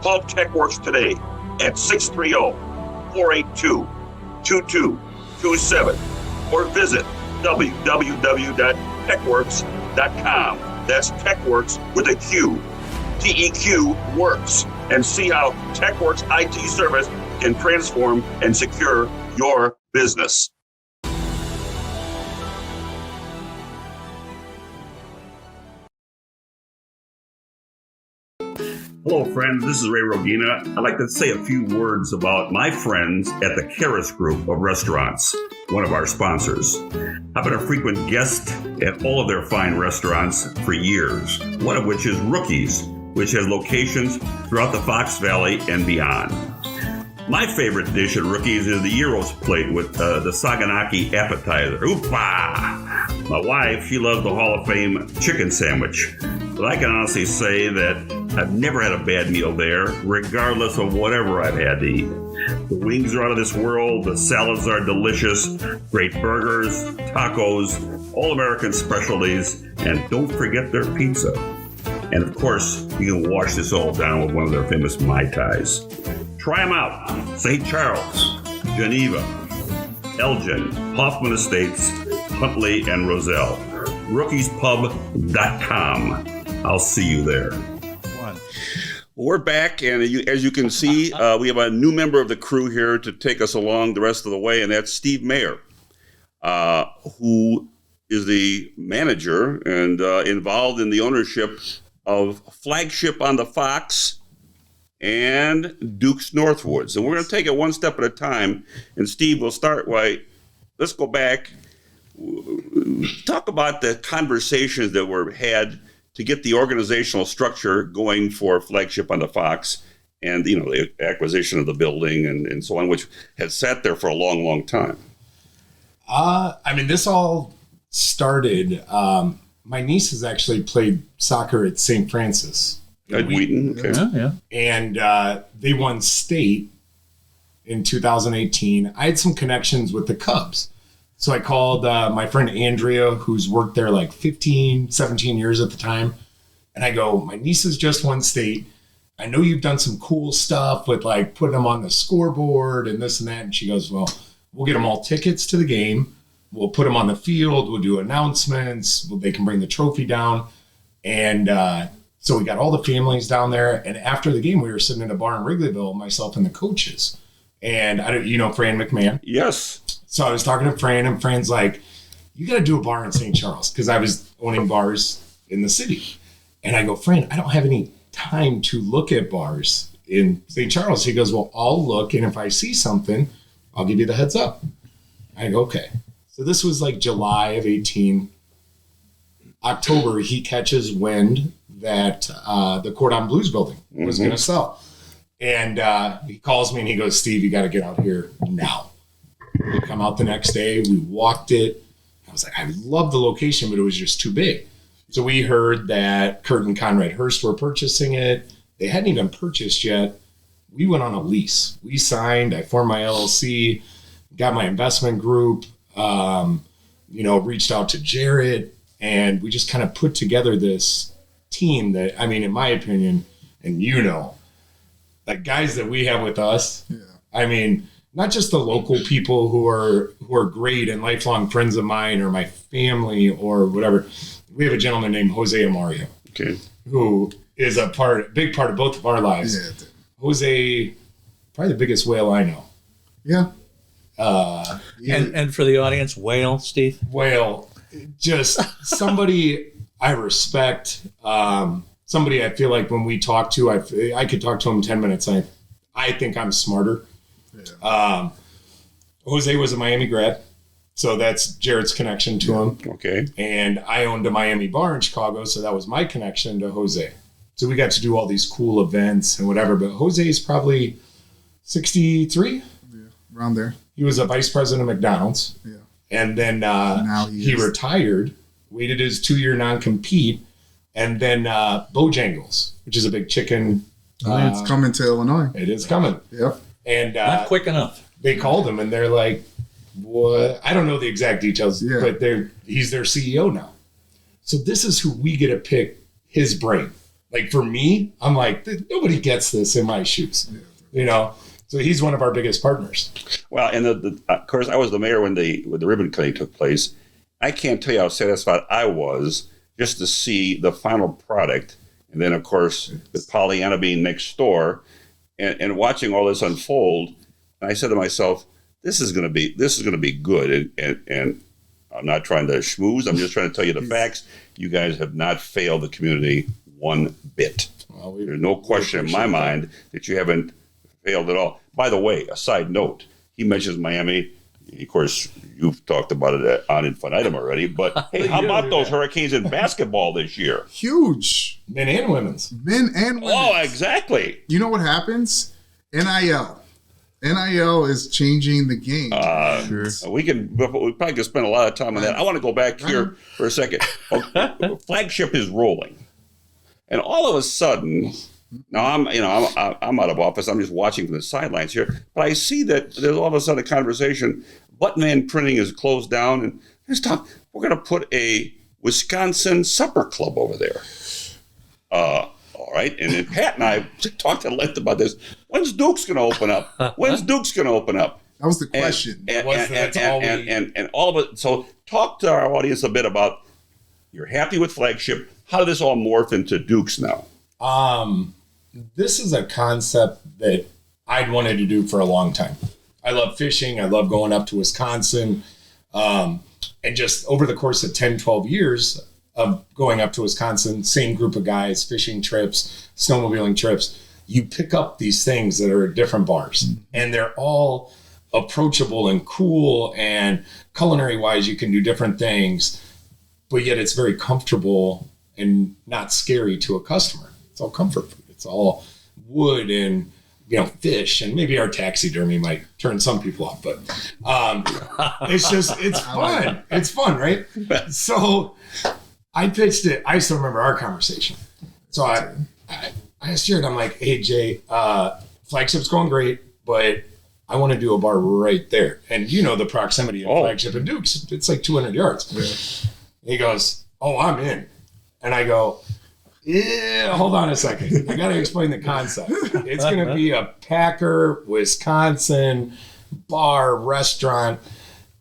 Call TechWorks today at 630-482-2227 or visit www.techworks.com. That's TechWorks with a Q. TEQ works, and see how TechWorks IT service can transform and secure your business. Hello, friends. This is Ray Rogina. I'd like to say a few words about my friends at the Karis Group of Restaurants, one of our sponsors. I've been a frequent guest at all of their fine restaurants for years, one of which is Rookies, which has locations throughout the Fox Valley and beyond. My favorite dish at Rookies is the gyros plate with the saganaki appetizer. Oopa! My wife, she loves the Hall of Fame chicken sandwich. But I can honestly say that I've never had a bad meal there, regardless of whatever I've had to eat. The wings are out of this world, the salads are delicious, great burgers, tacos, all-American specialties, and don't forget their pizza. And of course, you can wash this all down with one of their famous Mai Tais. Try them out. St. Charles, Geneva, Elgin, Hoffman Estates, Huntley, and Roselle. Rookiespub.com. I'll see you there. We're back, and as you can see, we have a new member of the crew here to take us along the rest of the way, and that's Steve Mayer, who is the manager and involved in the ownership of Flagship on the Fox and Duke's Northwoods. And we're going to take it one step at a time. And Steve, we'll start let's go back. Talk about the conversations that were had to get the organizational structure going for Flagship on the Fox and, the acquisition of the building and so on, which had sat there for a long, long time. This all started, my nieces actually played soccer at St. Francis. At Wheaton? Okay. Yeah. And they won state in 2018. I had some connections with the Cubs. So I called my friend Andrea, who's worked there like 15, 17 years at the time. And I go, my nieces just won state. I know you've done some cool stuff with like putting them on the scoreboard and this and that. And she goes, well, we'll get them all tickets to the game. We'll put them on the field. We'll do announcements. They can bring the trophy down. And so we got all the families down there. And after the game, we were sitting in a bar in Wrigleyville, myself and the coaches. And Fran McMahon? Yes. So I was talking to Fran, and Fran's like, you got to do a bar in St. Charles, because I was owning bars in the city. And I go, Fran, I don't have any time to look at bars in St. Charles. He goes, well, I'll look, and if I see something, I'll give you the heads up. I go, okay. So this was like July of 18. October, he catches wind that the Cordon Blues building was going to sell. And he calls me, and he goes, Steve, you got to get out here now. We come out the next day. We walked it. I was like, I love the location, but it was just too big. So we heard that Kurt and Conrad Hurst were purchasing it. They hadn't even purchased yet. We went on a lease. We signed. I formed my LLC, got my investment group, reached out to Jarrett, and we just kind of put together this team that, in my opinion, and like guys that we have with us, not just the local people who are great and lifelong friends of mine or my family or whatever. We have a gentleman named 𝐏𝐻𝐶, Okay. who is a big part of both of our lives. Yeah. 𝐏𝐻𝐶, probably the biggest whale I know. Yeah. And for the audience, whale, Steve? Whale, just somebody I respect. Somebody I feel like when we talk to, I could talk to him 10 minutes. I think I'm smarter. Yeah. 𝐏𝐻𝐶 was a Miami grad, so that's Jarrett's connection to him. Okay. And I owned a Miami bar in Chicago, so that was my connection to 𝐏𝐻𝐶. So we got to do all these cool events and whatever, but 𝐏𝐻𝐶 is probably 63. Yeah. Around there. He was a vice president of McDonald's. Yeah. And then Now he is. retired, waited his 2-year non-compete, and then Bojangles, which is a big chicken. It's coming to Illinois. It is coming. Yep. And Not quick enough. they called him, and they're like, what? I don't know the exact details, Yeah. but he's their CEO now. So this is who we get to pick his brain. Like for me, I'm like, nobody gets this in my shoes, So he's one of our biggest partners. Well, and of course, I was the mayor when the ribbon cutting took place. I can't tell you how satisfied I was just to see the final product. And then, of course, with Pollyanna being next door and watching all this unfold, and I said to myself, this is going to be good. And I'm not trying to schmooze. I'm just trying to tell you the facts. You guys have not failed the community one bit. Well, There's no question in my mind that you haven't failed at all. By the way, a side note, he mentions Miami. Of course, you've talked about it on infinitum already, but hey, how about those Hurricanes in basketball this year? Huge. Men and women's. Men and women. Oh, exactly. You know what happens? NIL. NIL is changing the game. We probably could spend a lot of time on that. I want to go back here for a second. Flagship is rolling, and all of a sudden, now I'm out of office. I'm just watching from the sidelines here, but I see that there's all of a sudden a conversation. Buttman Printing is closed down, and there's talk. We're going to put a Wisconsin supper club over there. All right, and then Pat and I talked at length about this. When's Duke's going to open up? When's Duke's going to open up? That was the question. And all of it. So talk to our audience a bit about, you're happy with Flagship. How did this all morph into Duke's now? This is a concept that I'd wanted to do for a long time. I love fishing. I love going up to Wisconsin. And just over the course of 10, 12 years of going up to Wisconsin, same group of guys, fishing trips, snowmobiling trips, you pick up these things that are at different bars. And they're all approachable and cool, and culinary wise, you can do different things, but yet it's very comfortable and not scary to a customer. It's all comfort food. It's all wood and, fish, and maybe our taxidermy might turn some people off, but it's fun. It's fun, right? So I pitched it. I still remember our conversation. So I asked Jarrett, I'm like, hey, Jay, Flagship's going great, but I want to do a bar right there. And the proximity of Flagship and Duke's, it's like 200 yards. Yeah. He goes, oh, I'm in. And I go, yeah, hold on a second. I got to explain the concept. It's going to be a Packer, Wisconsin bar, restaurant.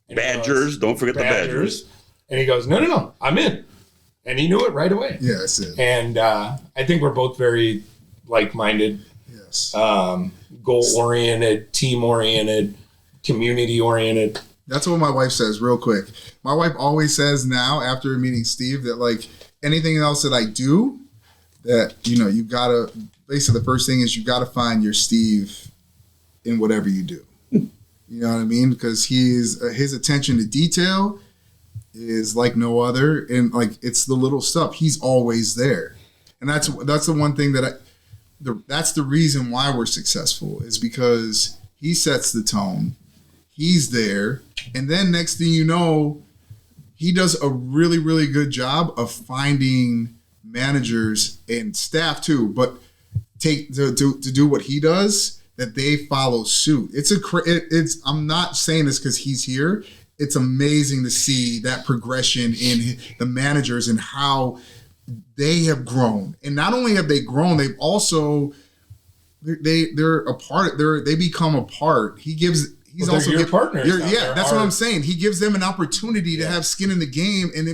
And Badgers. Don't forget the Badgers. And he goes, no, I'm in. And he knew it right away. Yeah, that's it. And I think we're both very like-minded. Yes. Goal-oriented, team-oriented, community-oriented. That's what my wife says real quick. My wife always says now, after meeting Steve, that like anything else that I do, that, you gotta, basically the first thing is you gotta find your Steve in whatever you do. You know what I mean? Because his attention to detail is like no other. And like, it's the little stuff. He's always there. And that's the one thing that that's the reason why we're successful, is because he sets the tone. He's there. And then next thing you know, he does a really, really good job of finding managers and staff too, but to do what he does, that they follow suit. I'm not saying this because he's here. It's amazing to see that progression in the managers and how they have grown. And not only have they grown, they've also they're a part. They become a part. He's also your partners. Yeah, that's what I'm saying. He gives them an opportunity to have skin in the game, and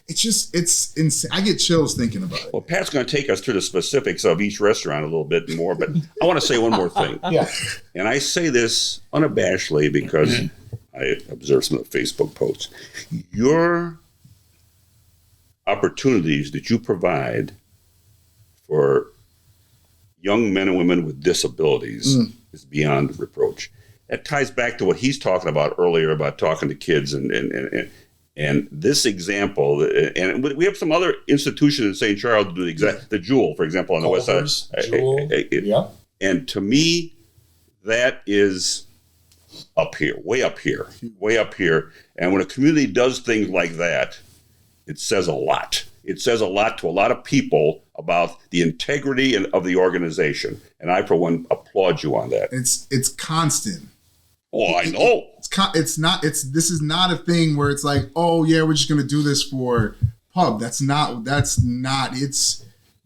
it's insane. I get chills thinking about it. Well, Pat's going to take us through the specifics of each restaurant a little bit more, but I want to say one more thing. Yeah. And I say this unabashedly because I observed some of the Facebook posts. Your opportunities that you provide for young men and women with disabilities is beyond reproach. That ties back to what he's talking about earlier about talking to kids and this example. And we have some other institutions in St. Charles to do the Jewel, for example, on the west side. Jewel. Yeah. And to me, that is up here, way up here, way up here. And when a community does things like that, it says a lot. It says a lot to a lot of people about the integrity of the organization. And I, for one, applaud you on that. It's constant. Oh, I know. This is not a thing where it's like, oh yeah, we're just gonna do this for pub. This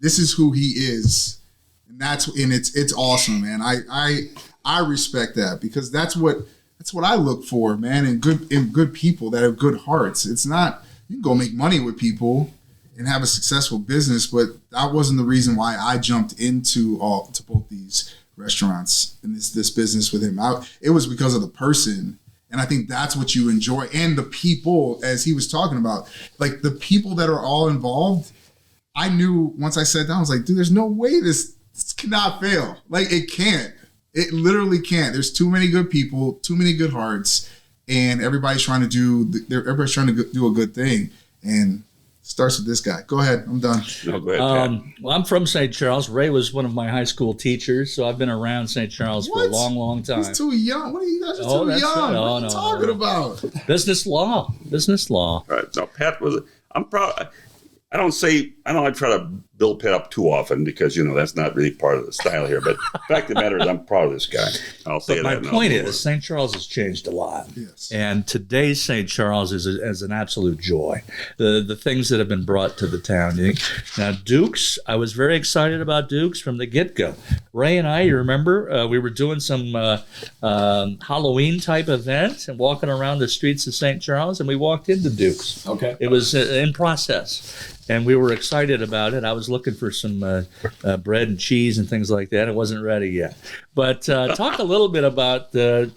is who he is. And it's awesome, man. I respect that, because that's what I look for, man, in good people that have good hearts. It's not, you can go make money with people and have a successful business, but that wasn't the reason why I jumped into both these restaurants and this business with him. It was because of the person, and I think that's what you enjoy, and the people, as he was talking about, like the people that are all involved. I knew once I sat down, I was like, dude, there's no way this cannot fail. Like, it can't. It literally can't. There's too many good people, too many good hearts, and everybody's trying to do a good thing. And starts with this guy. Go ahead. I'm done. No, go ahead, Pat. Well, I'm from St. Charles. Ray was one of my high school teachers, so I've been around St. Charles for a long, long time. He's too young. What are you guys are Oh, too that's young? right. Oh, What are you talking about? Business law. Business law. All right. Now, Pat I'm proud. I don't try to build Pat up too often because, that's not really part of the style here. But the fact of the matter is I'm proud of this guy. I'll say But that. my point is, St. Charles has changed a lot. Yes. And today's St. Charles is an absolute joy. The things that have been brought to the town. Now, Duke's, I was very excited about Duke's from the get-go. Ray and I, you remember, we were doing some Halloween type event and walking around the streets of St. Charles, and we walked into Duke's. Okay. It was in process. And we were excited about it. I was looking for some bread and cheese and things like that. It wasn't ready yet. But talk a little bit about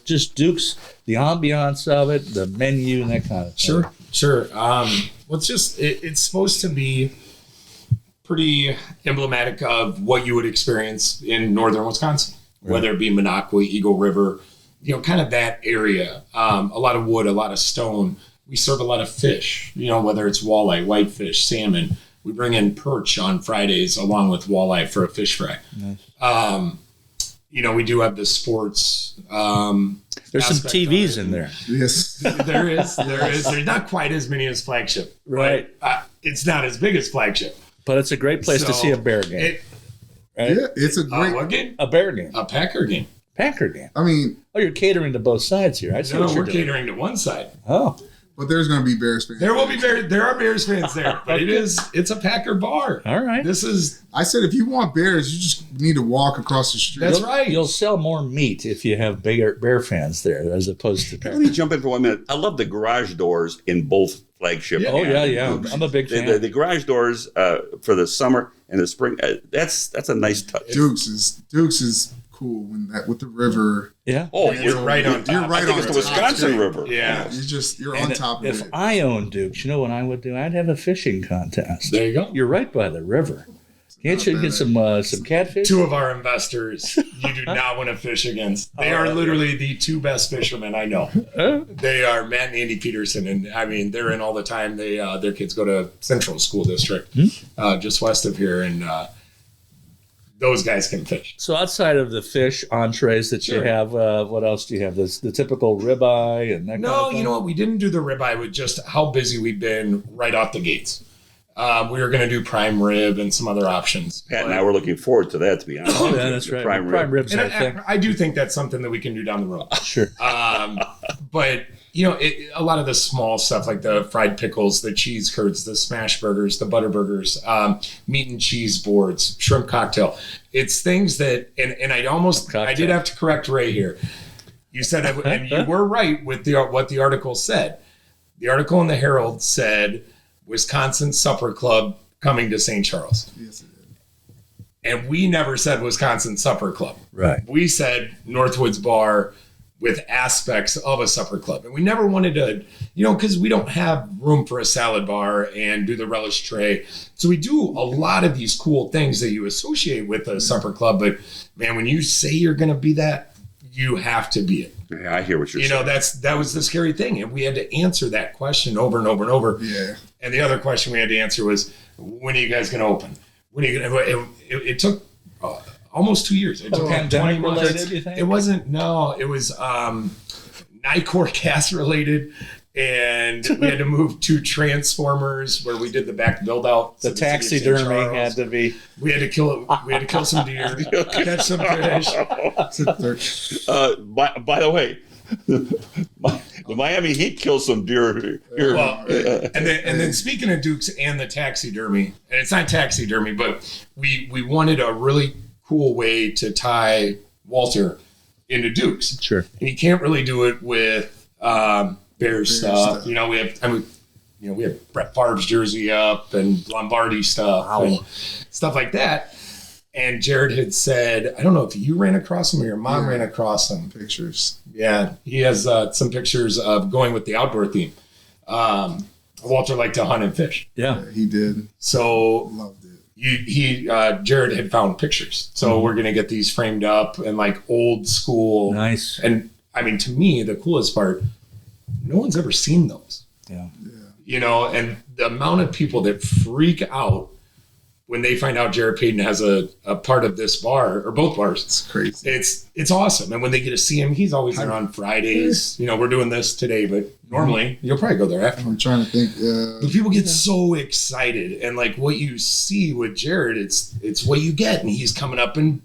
just Duke's, the ambiance of it, the menu, and that kind of thing. Sure. Well, it's supposed to be pretty emblematic of what you would experience in northern Wisconsin, whether it be Minocqua, Eagle River, kind of that area. A lot of wood, a lot of stone. We serve a lot of fish, whether it's walleye, whitefish, salmon. We bring in perch on Fridays along with walleye for a fish fry. Nice. We do have the sports. There's some TVs in there. Yes. There is. There's not quite as many as Flagship. Right. But, it's not as big as Flagship. But it's a great place to see a bear game. Right? Yeah, it's a great. What game? A bear game. A Packer game. Packer game. I mean, you're catering to both sides here. I see what No, you're we're doing. catering to one side. Oh. but there's going to be Bears fans. There will be there are Bears fans there, but it's a Packer bar. All right. I said, if you want Bears, you just need to walk across the street. That's right. You'll sell more meat if you have bear fans there as opposed to Let me jump in for 1 minute. I love the garage doors in both Flagship. Yeah. Oh, and yeah. Duke's. I'm a big fan. The garage doors for the summer and the spring, that's a nice touch. Dukes is cool with the river. Yeah. Oh, You're right on top. You're right I think on it's the top. Wisconsin River. Yeah. You're on top of If it. I owned Dukes, you know what I would do? I'd have a fishing contest. There you go. You're right by the river. Can't you get some catfish? Two of our investors you do not want to fish against. They are literally the two best fishermen I know. They are Matt and Andy Peterson, and I mean they're in all the time. They their kids go to Central School District, just west of here, and those guys can fish. So outside of the fish entrees that you have, what else do you have? The typical ribeye and that kind of thing? You know what? We didn't do the ribeye with just how busy we've been right off the gates. We were going to do prime rib and some other options. Pat and I were looking forward to that, to be honest. Oh, yeah, that's right. Prime Prime rib. ribs, And I think. I do think that's something that we can do down the road. Sure. But a lot of the small stuff like the fried pickles, the cheese curds, the smash burgers, the butter burgers, meat and cheese boards, shrimp cocktail. It's things that, and I did have to correct Ray here. You said, and you were right with what the article said. The article in the Herald said Wisconsin Supper Club coming to St. Charles. Yes, it did. And we never said Wisconsin Supper Club. Right. We said Northwoods Bar with aspects of a supper club. And we never wanted to, because we don't have room for a salad bar and do the relish tray. So we do a lot of these cool things that you associate with a supper club. But man, when you say you're going to be that, you have to be it. Yeah, I hear what you're saying. That was the scary thing. And we had to answer that question over and over and over. Yeah. And the other question we had to answer was, when are you guys going to open? When are you going to? It took almost 2 years. It took pandemic 20 months. related, you think? It wasn't. No, it was NICOR gas related, and we had to move to Transformers where we did the back build out. The taxidermy had to be. We had to kill some deer, catch some fish. By the way, the Miami Heat kills some deer here. Well, and then speaking of Dukes and the taxidermy, and it's not taxidermy, but we wanted a really cool way to tie Walter into Dukes. Sure. And you can't really do it with Bears stuff. We have Brett Favre's jersey up and Lombardi stuff and stuff like that. And Jared had said, I don't know if you ran across him or your mom ran across him. Pictures. Yeah, he has some pictures of going with the outdoor theme. Walter liked to hunt and fish. Yeah. He did. So Loved it. Jarrett had found pictures. So we're going to get these framed up and like old school. Nice. And I mean, to me, the coolest part, no one's ever seen those. Yeah. You know, and the amount of people that freak out when they find out Jarrett Payton has a part of this bar or both bars. It's crazy. It's awesome. And when they get to see him, he's always there on Fridays. You know, we're doing this today, but normally you'll probably go there after. I'm trying to think. But people get so excited, and like what you see with Jarrett, it's what you get, and he's coming up and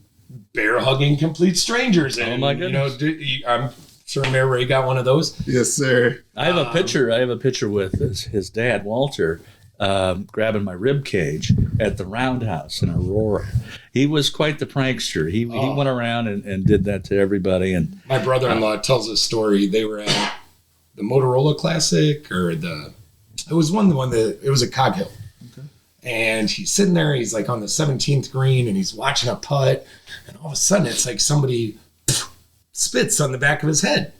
bear hugging complete strangers. And, Oh my goodness! You know, I'm sure Mayor Ray got one of those. Yes, sir. I have a picture. I have a picture with his dad, Walter, grabbing my rib cage at the Roundhouse in Aurora. He was quite the prankster. He went around and did that to everybody. And My brother-in-law tells a story. They were at the Motorola Classic, or it was it was at Cog Hill. Okay. And he's sitting there, he's like on the 17th green, and he's watching a putt, and all of a sudden it's like somebody spits on the back of his head.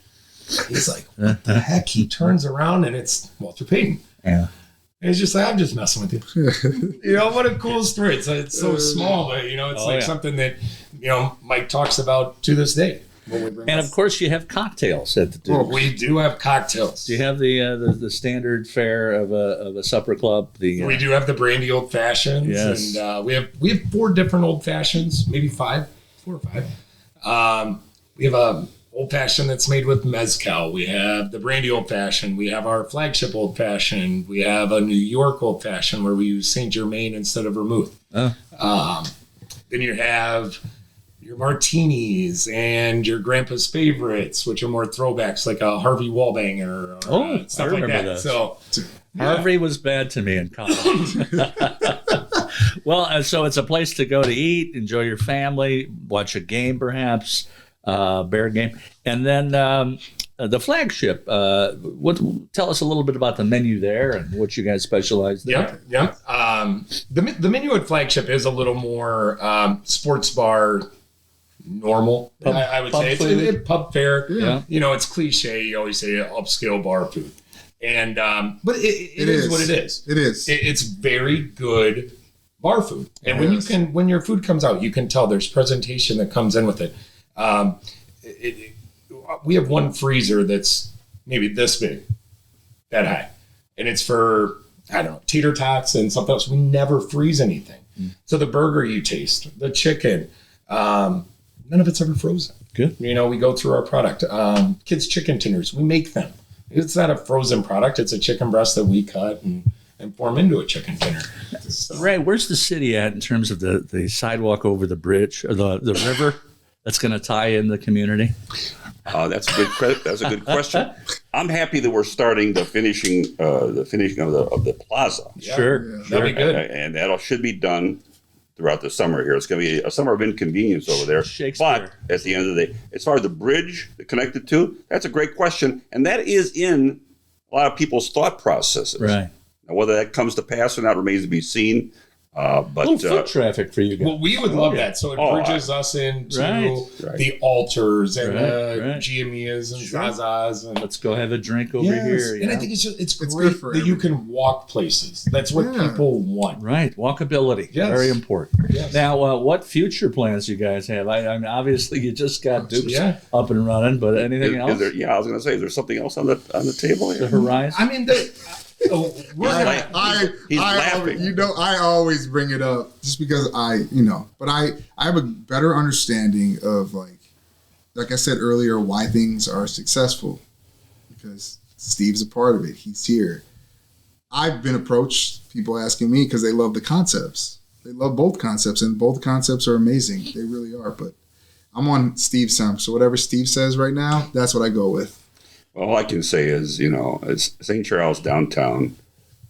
He's like, what the heck? He turns around, and it's Walter Payton. yeah. And he's just like, I'm just messing with you. You know, what a cool story. It's so small, but, you know, it's something that, you know, Mike talks about to this day. And of course, you have cocktails at the Dukes. We do have cocktails. Do you have the standard fare of a supper club? We do have the brandy old fashions. Yes. And we have 4 different old fashions, maybe 4 or 5. We have a old fashioned that's made with mezcal. We have the brandy old fashioned. We have our flagship old fashioned. We have a New York old fashioned where we use Saint Germain instead of vermouth. Then you have your martinis and your grandpa's favorites, which are more throwbacks, like a Harvey Wallbanger or stuff like that. So Harvey was bad to me in college. Well, so it's a place to go to eat, enjoy your family, watch a game perhaps, Bear game, and then the Flagship. Tell us a little bit about the menu there and what you guys specialize there. Yeah. The menu at Flagship is a little more sports bar normal. I would say it's pub fare. Yeah. You know, it's cliche. You always say upscale bar food, and but it is what it is. It is. It's very good bar food, and when your food comes out, you can tell there's presentation that comes in with it. We have one freezer that's maybe this big, that high, and it's for, I don't know, tater tots and something else. We never freeze anything. So the burger you taste, the chicken, none of it's ever frozen. Good. You know, we go through our product. Kids' chicken tenders, we make them. It's not a frozen product. It's a chicken breast that we cut and form into a chicken tender. So. Ray, where's the city at in terms of the sidewalk over the bridge or the river that's going to tie in the community? That's a good question. I'm happy that we're starting the finishing of the plaza. Yeah. Sure. That'd be good. And that should be done throughout the summer here. It's going to be a summer of inconvenience over there. Shakespeare. But at the end of the day, as far as the bridge connected to, that's a great question. And that is in a lot of people's thought processes. Right. Now, whether that comes to pass or not remains to be seen. But a little foot traffic for you guys. Well, we would love that. So it bridges us into the altars and the 𝐏𝐚𝐲𝐭𝐭s and 𝐒𝐿𝐼𝐴s. And let's go have a drink over here. And I think it's great that you can walk places. That's what people want. Right. Walkability. Yes. Very important. Yes. Now, what future plans you guys have? I mean, obviously, you just got Dukes up and running, but anything else? I was going to say, is there something else on the table here? The horizon? I mean, He's laughing. You know, I always bring it up just because but I have a better understanding of like I said earlier, why things are successful because Steve's a part of it. He's here. I've been approached, people asking me because they love the concepts. They love both concepts, and both concepts are amazing. They really are. But I'm on Steve's side, so whatever Steve says right now, that's what I go with. All I can say is, it's St. Charles downtown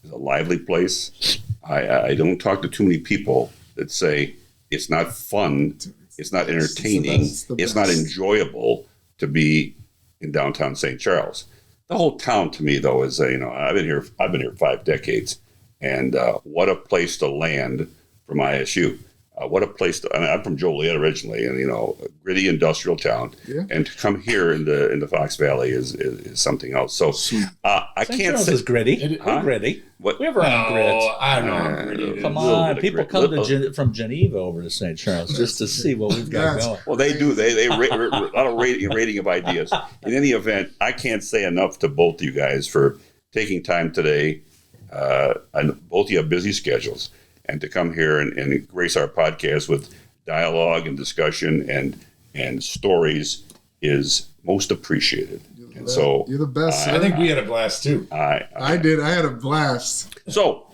is a lively place. I don't talk to too many people that say it's not fun, it's not entertaining, it's not enjoyable to be in downtown St. Charles. The whole town to me, though, is I've been here 5 decades, and what a place to land from ISU. What a place to, I mean, I'm from Joliet originally, and a gritty industrial town. Yeah. And to come here in the Fox Valley is something else. So I St. can't Charles say is gritty. Huh? We're gritty. What? We're around grit. I don't know. Come a little on, bit of people grit. come from Geneva over to St. Charles just to see what we've got Yes. going. Well, they do. They rate a lot of rating of ideas. In any event, I can't say enough to both of you guys for taking time today. And both of you have busy schedules, and to come here and grace our podcast with dialogue and discussion and stories is most appreciated. And so You're the best, sir. I think we had a blast too. I did. I had a blast. So,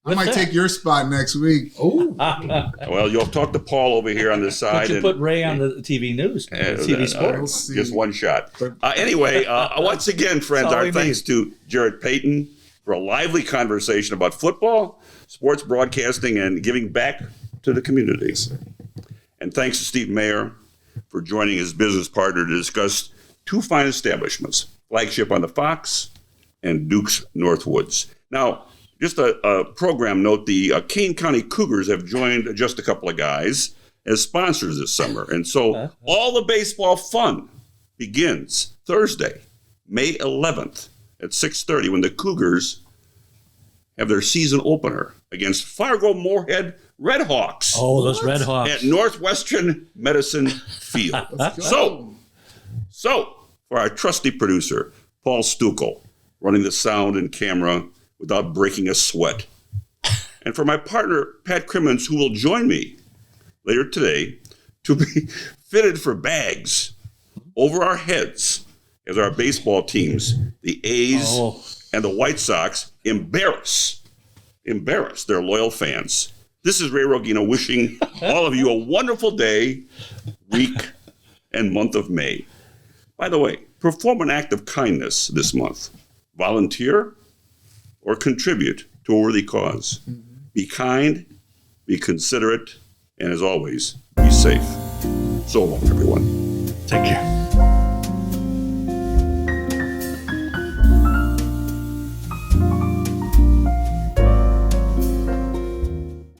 I might take your spot next week. Oh, well, you'll talk to Paul over here on this side. But you put Ray on the TV news, TV Sports. see. Just one shot. Anyway, once again, friends, That's all our we thanks to Jarrett Payton for a lively conversation about football, sports broadcasting, and giving back to the community. And thanks to Steve Mayer for joining his business partner to discuss two fine establishments, Flagship on the Fox and Duke's Northwoods. Now, just a program note, the Kane County Cougars have joined just a couple of guys as sponsors this summer. And so all the baseball fun begins Thursday, May 11th at 6:30 when the Cougars have their season opener against Fargo Moorhead Redhawks Oh, those Red Hawks. at Northwestern Medicine Field. So, for our trusty producer, Paul Stuckel, running the sound and camera without breaking a sweat. And for my partner, Pat Crimmins, who will join me later today to be fitted for bags over our heads as our baseball teams, the A's and the White Sox, embarrass their loyal fans. This is Ray Rogina wishing all of you a wonderful day, week, and month of May. By the way, perform an act of kindness this month. Volunteer or contribute to a worthy cause. Be kind, be considerate, and as always, be safe. So long, everyone. Take care.